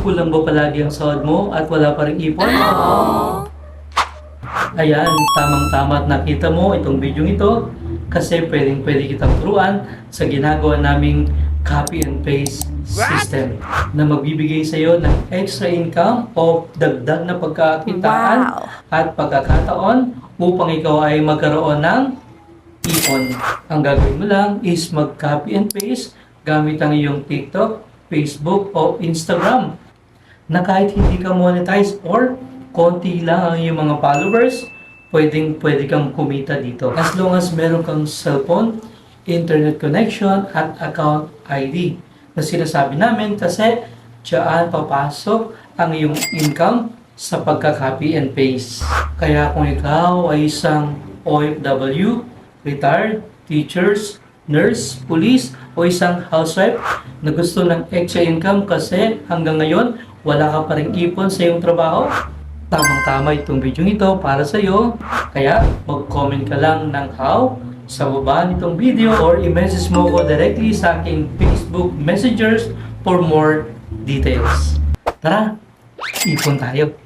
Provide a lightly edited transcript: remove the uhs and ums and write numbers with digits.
Kulang ba palagi ang sahod mo at wala pa rin ipon? Ayan, tamang-tama at nakita mo itong video ito kasi pwede kitang turuan sa ginagawa naming copy and paste system na magbibigay sa iyo ng extra income o dagdag na pagkakitaan at pagkakataon upang ikaw ay magkaroon ng ipon. Ang gagawin mo lang is mag-copy and paste gamit ang iyong TikTok, Facebook o Instagram na kahit hindi ka monetize or konti lang ang iyong mga followers, pwede kang kumita dito. As long as meron kang cellphone, internet connection at account ID na sinasabi namin kasi diyan papasok ang iyong income sa pagka-copy and paste. Kaya kung ikaw ay isang OFW, retired, teachers, nurse, police, o isang housewife na gusto ng extra income kasi hanggang ngayon wala ka pa rin ipon sa iyong trabaho, tamang-tama itong video ito para sa iyo. Kaya mag-comment ka lang ng how sa baba nitong video or i-message mo ko directly sa aking Facebook messengers for more details. Tara, ipon tayo!